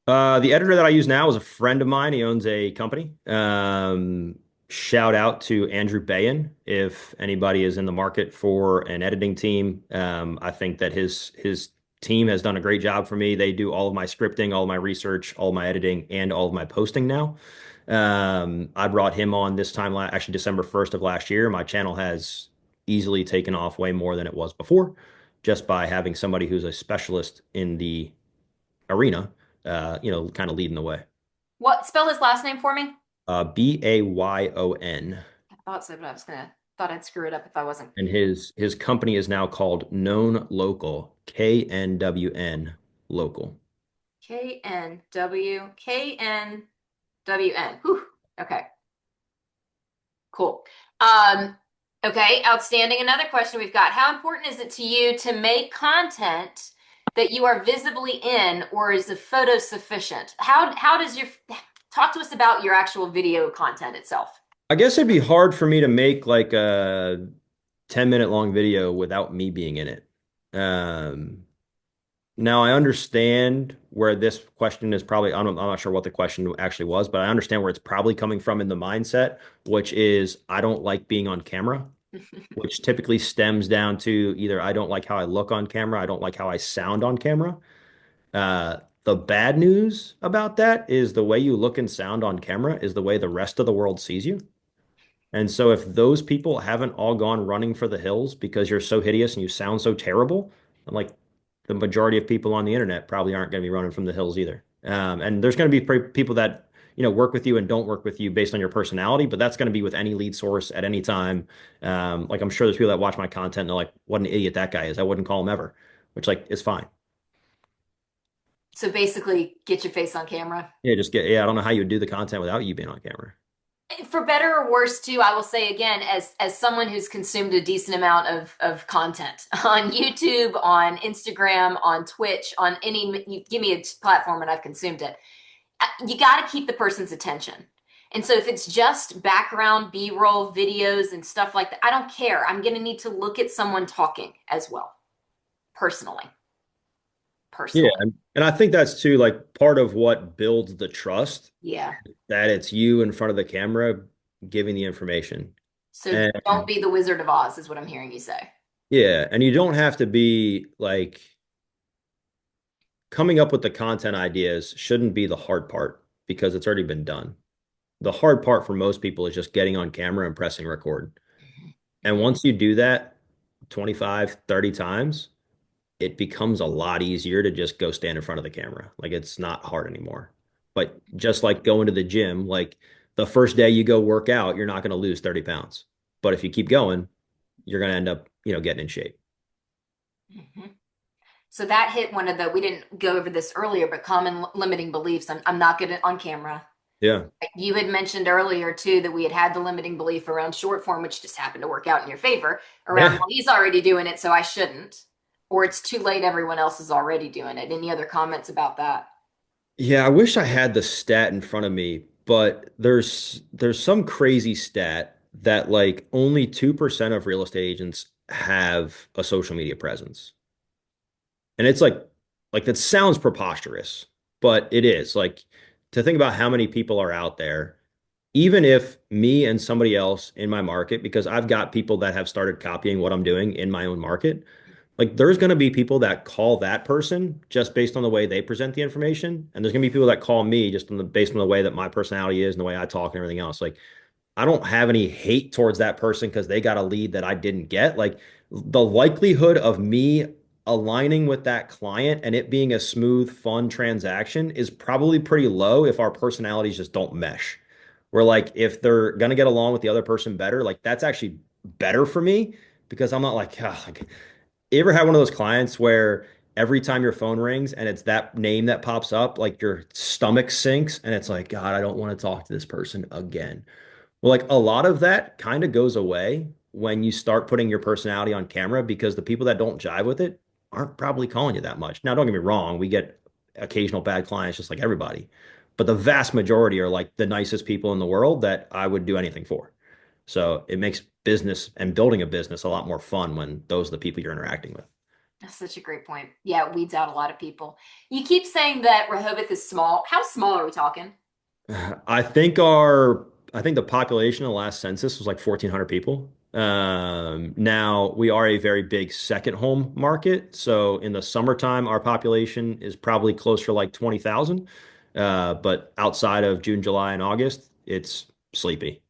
The editor that I use now is a friend of mine. He owns a company. Shout out to Andrew Bayan. If anybody is in the market for an editing team, I think that his team has done a great job for me. They do all of my scripting, all of my research, all of my editing, and all of my posting now. I brought him on this time, actually December 1st of last year. My channel has easily taken off way more than it was before, just by having somebody who's a specialist in the arena, kind of leading the way. What spell his last name for me? Bayon. I thought so, but thought I'd screw it up if I wasn't. And his company is now called Known Local, KNWN Local. KNWN. Whew. Okay. Cool. Um, okay, outstanding. Another question we've got. How important is it to you to make content that you are visibly in, or is the photo sufficient? How does your talk to us about your actual video content itself? I guess it'd be hard for me to make like a 10-minute long video without me being in it. Um, Now I understand where this question is probably, I'm not sure what the question actually was, but I understand where it's probably coming from in the mindset, which is I don't like being on camera, which typically stems down to either I don't like how I look on camera, I don't like how I sound on camera. The bad news about that is the way you look and sound on camera is the way the rest of the world sees you. And so if those people haven't all gone running for the hills because you're so hideous and you sound so terrible, I'm like the majority of people on the internet probably aren't going to be running from the hills either. And there's going to be people that, work with you and don't work with you based on your personality, but that's going to be with any lead source at any time. Like I'm sure there's people that watch my content and they're like, what an idiot that guy is. I wouldn't call him ever, which like is fine. So basically, get your face on camera. Yeah, I don't know how you would do the content without you being on camera. For better or worse too, I will say again, as someone who's consumed a decent amount of content on YouTube, on Instagram, on Twitch, on any, you give me a platform and I've consumed it. You got to keep the person's attention. And so if it's just background B-roll videos and stuff like that, I don't care. I'm going to need to look at someone talking as well, personally. Yeah, Personally. and I think that's too like part of what builds the trust Yeah. that it's you in front of the camera giving the information. So And don't be the Wizard of Oz, is what I'm hearing you say. yeah, and you don't have to be like coming up with the content ideas shouldn't be the hard part because it's already been done. The hard part for most people is just getting on camera and pressing record. And once you do that 25, 30 times, it becomes a lot easier to just go stand in front of the camera. Like it's not hard anymore. But just like going to the gym, like the first day you go work out, you're not going to lose 30 pounds. But if you keep going, you're going to end up, getting in shape. Mhm. So that hit one of the, we didn't go over this earlier, but common limiting beliefs. I'm not good at on camera. Yeah. You had mentioned earlier too that we had the limiting belief around short form, which just happened to work out in your favor around, Yeah. well, he's already doing it, so I shouldn't. Or it's too late, everyone else is already doing it. Any other comments about that? Yeah, I wish I had the stat in front of me, but there's some crazy stat that like only 2% of real estate agents have a social media presence. And it's like that sounds preposterous, but it is. Like to think about how many people are out there, even if me and somebody else in my market, because I've got people that have started copying what I'm doing in my own market, like there's going to be people that call that person just based on the way they present the information, and there's going to be people that call me just based on the way that my personality is and the way I talk and everything else. Like I don't have any hate towards that person because they got a lead that I didn't get. Like the likelihood of me aligning with that client and it being a smooth, fun transaction is probably pretty low if our personalities just don't mesh. Where like if they're gonna get along with the other person better, like that's actually better for me because I'm not like, like you ever had one of those clients where every time your phone rings and it's that name that pops up, like your stomach sinks and it's like, God, I don't want to talk to this person again. Well, like a lot of that kind of goes away when you start putting your personality on camera because the people that don't jive with it aren't probably calling you that much. Now, don't get me wrong, we get occasional bad clients just like everybody, but the vast majority are like the nicest people in the world that I would do anything for. So it makes business and building a business a lot more fun when those are the people you're interacting with. That's such a great point. Yeah, it weeds out a lot of people. You keep saying that Rehoboth is small. How small are we talking? I think our I think the population in the last census was like 1,400 people. Now we are a very big second home market. So in the summertime, our population is probably closer to like 20,000. But outside of June, July, and August, it's sleepy.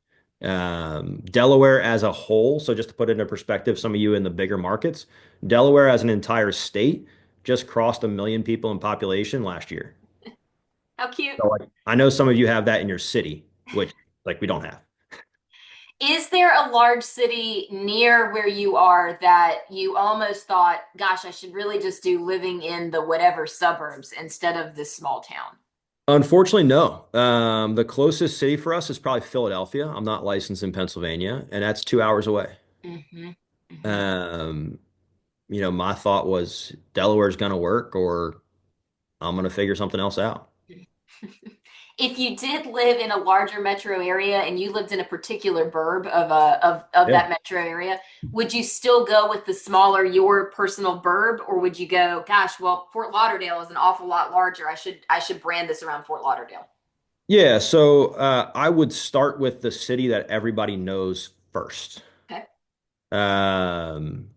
Delaware as a whole, so just to put it into perspective, some of you in the bigger markets, Delaware as an entire state just crossed 1 million people in population last year. How cute. So like, I know some of you have that in your city, which like we don't have. Is there a large city near where you are that you almost thought, gosh, I should really just do living in the whatever suburbs instead of this small town? Unfortunately, no. The closest city for us is probably Philadelphia. I'm not licensed in Pennsylvania, and that's 2 hours away. Hmm. Hmm. Um, my thought was Delaware's going to work, or I'm going to figure something else out. If you did live in a larger metro area and you lived in a particular burb of Yeah. that metro area, would you still go with the smaller your personal burb, or would you go, gosh, well, Fort Lauderdale is an awful lot larger. I should brand this around Fort Lauderdale. Yeah. So I would start with the city that everybody knows first. Okay. Um,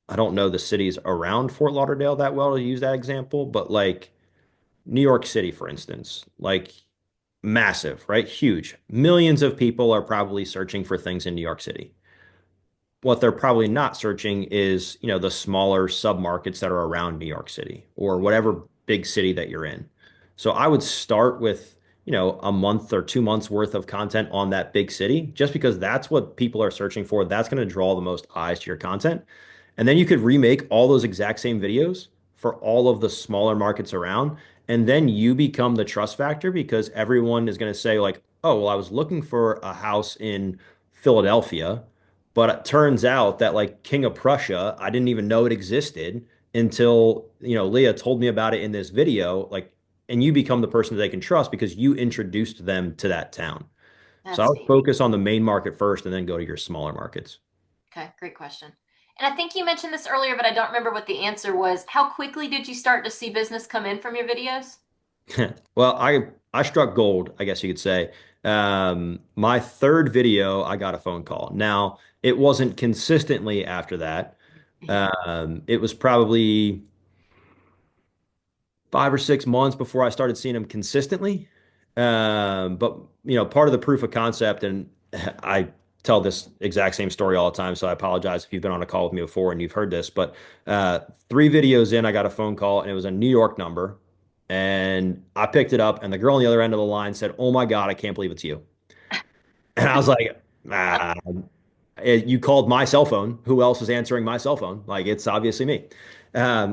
I don't know the cities around Fort Lauderdale that well to use that example, but like New York City, for instance, like massive, right? Huge. Millions of people are probably searching for things in New York City. What they're probably not searching is, the smaller submarkets that are around New York City or whatever big city that you're in. So I would start with, a month or 2 months worth of content on that big city, just because that's what people are searching for. That's going to draw the most eyes to your content. And then you could remake all those exact same videos for all of the smaller markets around. And then you become the trust factor because everyone is going to say, like, oh, well, I was looking for a house in Philadelphia, but it turns out that like King of Prussia, I didn't even know it existed until, Leah told me about it in this video. Like, and you become the person that they can trust because you introduced them to that town. So I That's would neat. focus on the main market first and then go to your smaller markets. Okay, great question. And I think you mentioned this earlier, but I don't remember what the answer was. How quickly did you start to see business come in from your videos? Well, I struck gold, I guess you could say. My third video, I got a phone call. Now, it wasn't consistently after that. Mhm. It was probably 5 or 6 months before I started seeing them consistently. But part of the proof of concept, and I tell this exact same story all the time, so I apologize if you've been on a call with me before and you've heard this. But 3 videos in, I got a phone call, and it was a New York number, and I picked it up, and the girl on the other end of the line said, "Oh my God, I can't believe it's you." And I was like, ah, you called my cell phone. Who else is answering my cell phone? Like, it's obviously me.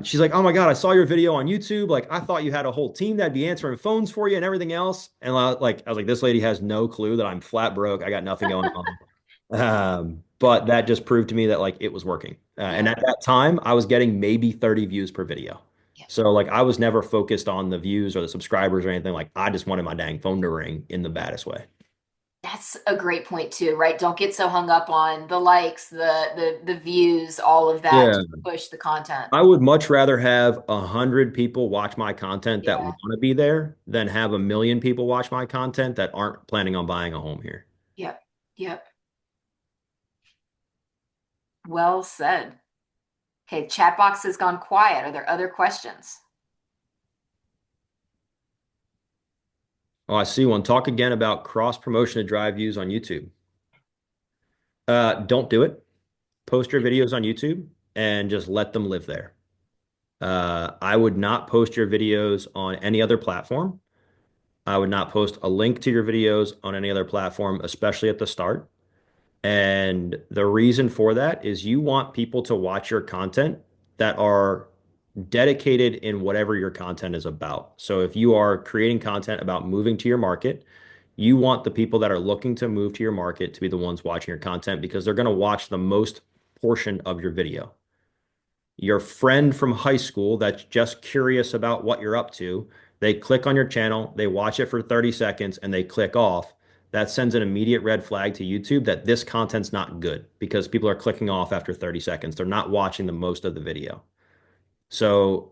She's like, "Oh my God, I saw your video on YouTube. Like, I thought you had a whole team that'd be answering phones for you and everything else." And I was like, this lady has no clue that I'm flat broke. I got nothing going on. But that just proved to me that like it was working. And Yeah, at that time, I was getting maybe 30 views per video. yeah. So like I was never focused on the views or the subscribers or anything. Like I just wanted my dang phone to ring in the baddest way. That's a great point too, right? Don't get so hung up on the likes, the views, all of that. Yeah. Just push the content. I would much rather have 100 people watch my content that Yeah. want to be there than have 1 million people watch my content that aren't planning on buying a home here. Yep. Yep. Well said. Okay, chat box has gone quiet. Are there other questions? Oh, I see one. Talk again about cross promotion to drive views on YouTube. Don't do it. Post your videos on YouTube and just let them live there. I would not post your videos on any other platform. I would not post a link to your videos on any other platform, especially at the start. And the reason for that is you want people to watch your content that are dedicated in whatever your content is about. So if you are creating content about moving to your market, you want the people that are looking to move to your market to be the ones watching your content because they're going to watch the most portion of your video. Your friend from high school that's just curious about what you're up to, they click on your channel, they watch it for 30 seconds, and they click off. That sends an immediate red flag to YouTube that this content's not good because people are clicking off after 30 seconds. They're not watching the most of the video. So,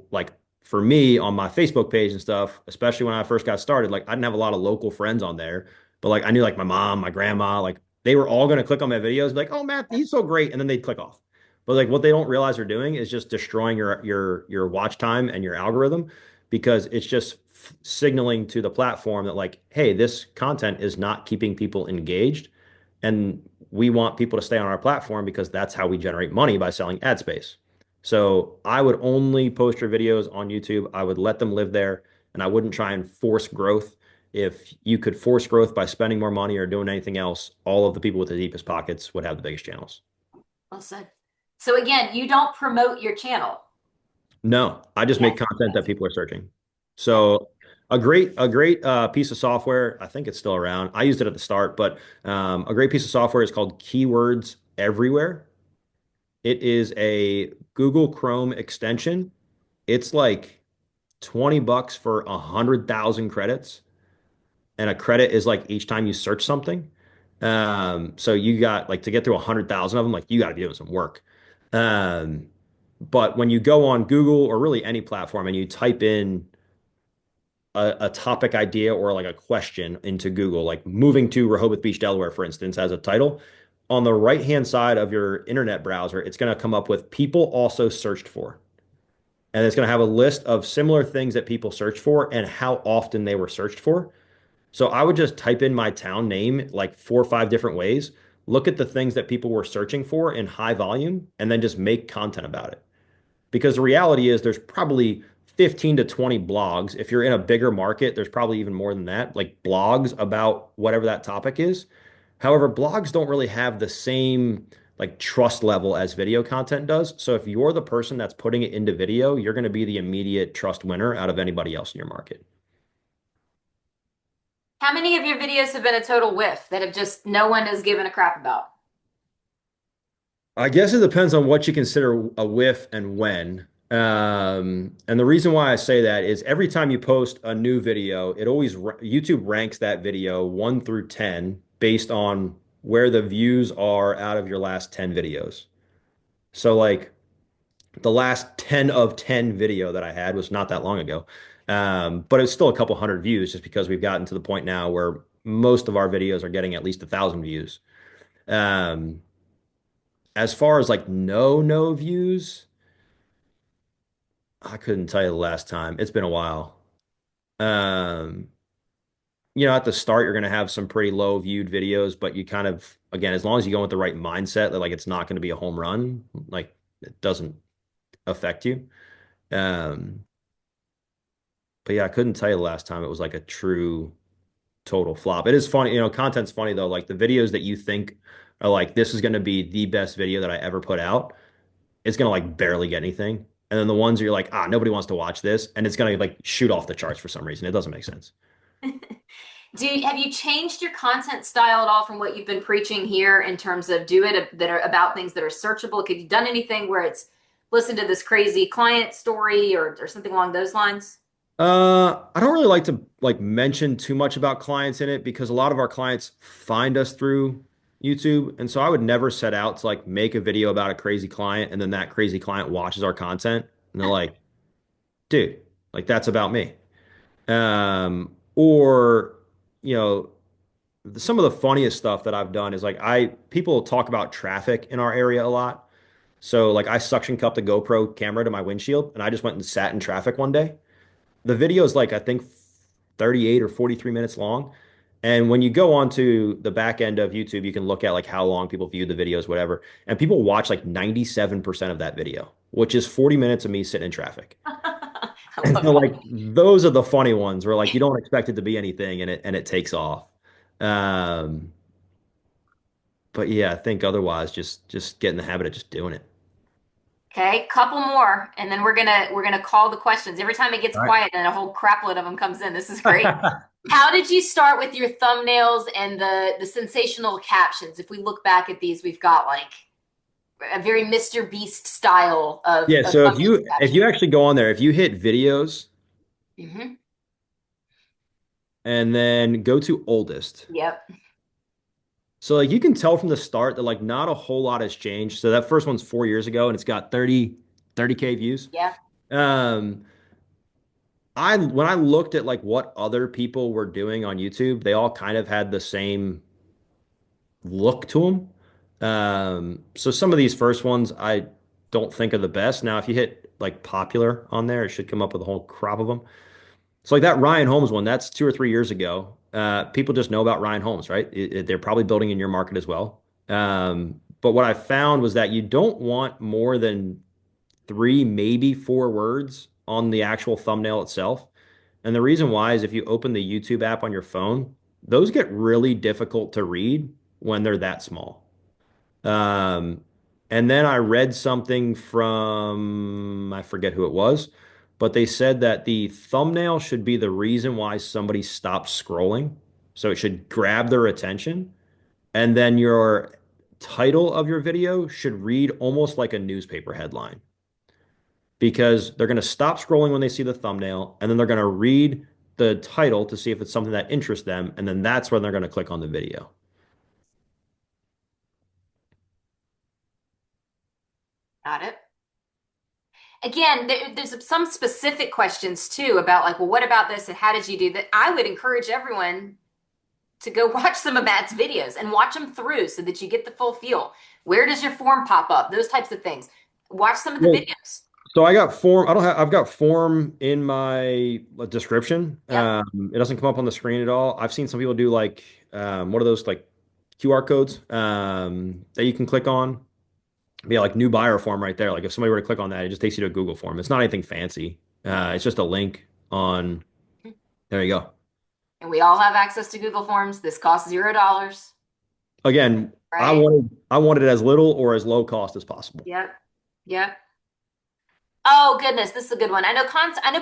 like for me on my Facebook page and stuff, especially when I first got started, like I didn't have a lot of local friends on there, but like I knew like my mom, my grandma, like they were all going to click on my videos, be like, "Oh, Matt, he's so great," and then they'd click off. But like what they don't realize they're doing is just destroying your watch time and your algorithm because it's just signaling to the platform that like, hey, this content is not keeping people engaged, and we want people to stay on our platform because that's how we generate money by selling ad space. So I would only post your videos on YouTube. I would let them live there, and I wouldn't try and force growth. If you could force growth by spending more money or doing anything else, all of the people with the deepest pockets would have the biggest channels. Well said. So again, you don't promote your channel. No, I just Yes. make content that Yes. people are searching. Yes. So A great piece of software. I think it's still around. I used it at the start, but a great piece of software is called Keywords Everywhere. It is a Google Chrome extension. It's like $20 for 100,000 credits, and a credit is like each time you search something. So you got like to get through 100,000 of them, like you got to be doing some work. Um, but when you go on Google or really any platform and you type in a topic idea or like a question into Google, like moving to Rehoboth Beach, Delaware, for instance, as a title, on the right-hand side of your internet browser, it's going to come up with people also searched for. And it's going to have a list of similar things that people search for and how often they were searched for. So I would just type in my town name like 4 or 5 different ways, look at the things that people were searching for in high volume, and then just make content about it. Because the reality is there's probably 15 to 20 blogs. If you're in a bigger market, there's probably even more than that, like blogs about whatever that topic is. However, blogs don't really have the same like trust level as video content does. So if you're the person that's putting it into video, you're going to be the immediate trust winner out of anybody else in your market. How many of your videos have been a total whiff that have just no one has given a crap about? I guess it depends on what you consider a whiff and when. And the reason why I say that is every time you post a new video, YouTube ranks that video 1 through 10 based on where the views are out of your last 10 videos. So like the last 10 of 10 video that I had was not that long ago. But it's still a couple hundred views just because we've gotten to the point now where most of our videos are getting at least 1,000 views. Um, as far as like no views, I couldn't tell you the last time. It's been a while. Um, at the start, you're going to have some pretty low viewed videos, but you kind of, again, as long as you go with the right mindset that like it's not going to be a home run, like it doesn't affect you. Um, but yeah, I couldn't tell you the last time it was like a true total flop. It is funny, content's funny though. Like the videos that you think are like, this is going to be the best video that I ever put out, it's going to like barely get anything. And then the ones where you're like, nobody wants to watch this, and it's going to like shoot off the charts for some reason. It doesn't make sense. Have you changed your content style at all from what you've been preaching here in terms of do it that are about things that are searchable? Have you done anything where it's listen to this crazy client story or something along those lines? I don't really like to like mention too much about clients in it because a lot of our clients find us through YouTube. And so I would never set out to like make a video about a crazy client and then that crazy client watches our content and they're like, dude, like that's about me. Or, you know, some of the funniest stuff that I've done is like people talk about traffic in our area a lot. So like I suction cupped the GoPro camera to my windshield and I just went and sat in traffic one day. The video is like I think 38 or 43 minutes long. And when you go onto the back end of YouTube, you can look at like how long people view the videos, whatever. And people watch like 97% of that video, which is 40 minutes of me sitting in traffic. I And love so it. like those are the funny ones where like you don't expect it to be anything and it takes off. Um, but yeah, I think otherwise just get in the habit of just doing it. Okay, couple more, and then we're gonna call the questions. Every time it gets All right. quiet, and a whole crapload of them comes in. This is great. How did you start with your thumbnails and the sensational captions? If we look back at these, we've got like a very Mr. Beast style Yeah, of so if thumbnails and you captions. actually go on there, if you hit videos Hmm. and then go to oldest. Yep. So like you can tell from the start that like not a whole lot has changed. So that first one's 4 years ago and it's got 30K views. Yeah. Um I when I looked at like what other people were doing on YouTube, they all kind of had the same look to them. So some of these first ones I don't think are the best. Now if you hit like popular on there, it should come up with a whole crop of them. So like that Ryan Holmes one, that's 2 or 3 years ago. People just know about Ryan Holmes, right? They're probably building in your market as well. But what I found was that you don't want more than 3, maybe 4 words on the actual thumbnail itself. And the reason why is if you open the YouTube app on your phone, those get really difficult to read when they're that small. Um, and then I read something from, I forget who it was, but they said that the thumbnail should be the reason why somebody stops scrolling. So it should grab their attention. And then your title of your video should read almost like a newspaper headline because they're going to stop scrolling when they see the thumbnail and then they're going to read the title to see if it's something that interests them. And then that's when they're going to click on the video. Got it. Again, there's some specific questions too about like, well, what about this and how did you do that? I would encourage everyone to go watch some of Matt's videos and watch them through so that you get the full feel. Where does your form pop up? Those types of things. Watch some of the Well, videos. so I got form. I don't have. I've got form in my description. Yep. It doesn't come up on the screen at all. I've seen some people do like what are those like QR codes that you can click on. Be like new buyer form right there. Like if somebody were to click on that, it just takes you to a Google form. It's not anything fancy. It's just a link on. There you go. And we all have access to Google Forms. This costs $0, Again, right? I wanted it as little or as low cost as possible. Yep. Yep. Oh goodness, this is a good one. I know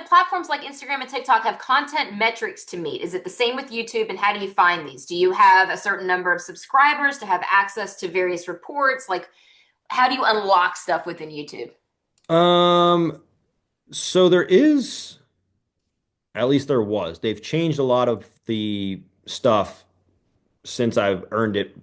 platforms like Instagram and TikTok have content metrics to meet. Is it the same with YouTube and how do you find these? Do you have a certain number of subscribers to have access to various reports? Like how do you unlock stuff within YouTube? Um, so there is, at least there was. They've changed a lot of the stuff since I've earned it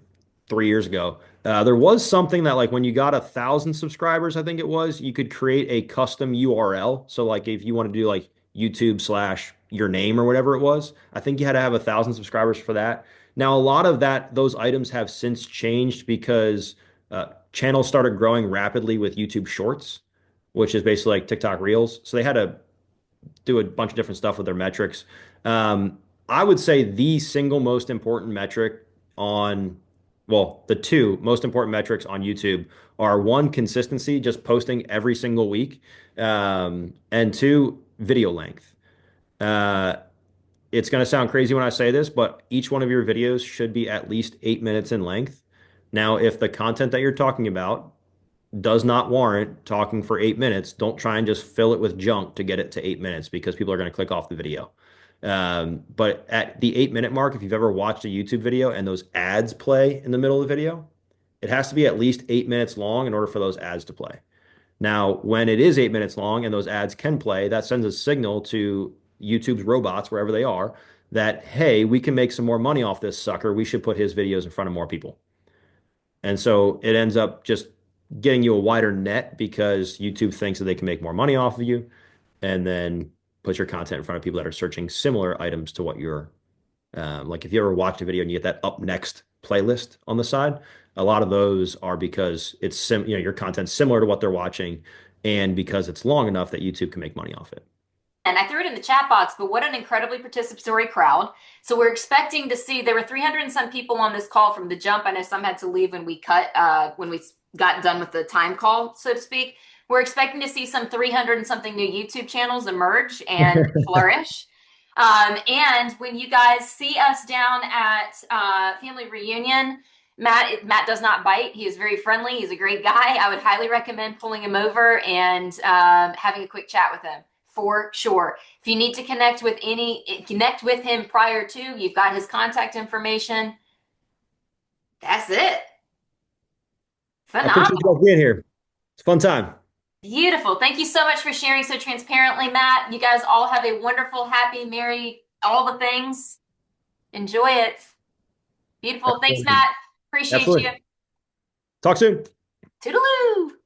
3 years ago. There was something that like when you got 1,000 subscribers, I think it was, you could create a custom URL. So like if you want to do like YouTube slash your name or whatever it was, I think you had to have 1,000 subscribers for that. Now a lot of those items have since changed because channels started growing rapidly with YouTube Shorts, which is basically like TikTok Reels. So they had to do a bunch of different stuff with their metrics. Um, I would say the single most important metric on, well, the two most important metrics on YouTube are one, consistency, just posting every single week, and two, video length. Uh, it's going to sound crazy when I say this, but each one of your videos should be at least 8 minutes in length. Now, if the content that you're talking about does not warrant talking for 8 minutes, don't try and just fill it with junk to get it to 8 minutes because people are going to click off the video. But at the 8 minute mark, if you've ever watched a YouTube video and those ads play in the middle of the video, it has to be at least 8 minutes long in order for those ads to play. Now, when it is 8 minutes long and those ads can play, that sends a signal to YouTube's robots, wherever they are, that, hey, we can make some more money off this sucker. We should put his videos in front of more people. And so it ends up just getting you a wider net because YouTube thinks that they can make more money off of you and then put your content in front of people that are searching similar items to what you're like if you ever watch a video and you get that up next playlist on the side, a lot of those are because it's your content's similar to what they're watching and because it's long enough that YouTube can make money off it. And I threw it in the chat box, but what an incredibly participatory crowd. So we're expecting to see there were 300 and some people on this call from the jump. I know some had to leave when we when we got done with the time call, so to speak. We're expecting to see some 300 and something new YouTube channels emerge and flourish. And when you guys see us down at Family Reunion, Matt does not bite. He is very friendly. He's a great guy. I would highly recommend pulling him over and having a quick chat with him for sure. If you need to connect with him prior to, you've got his contact information. That's it. I appreciate you Phenomenal. guys being here. It's a fun time. Beautiful. Thank you so much for sharing so transparently, Matt. You guys all have a wonderful, happy, merry, all the things. Enjoy it. Beautiful. Thanks, Absolutely. Matt. Appreciate you. Absolutely. Talk soon. Toodaloo.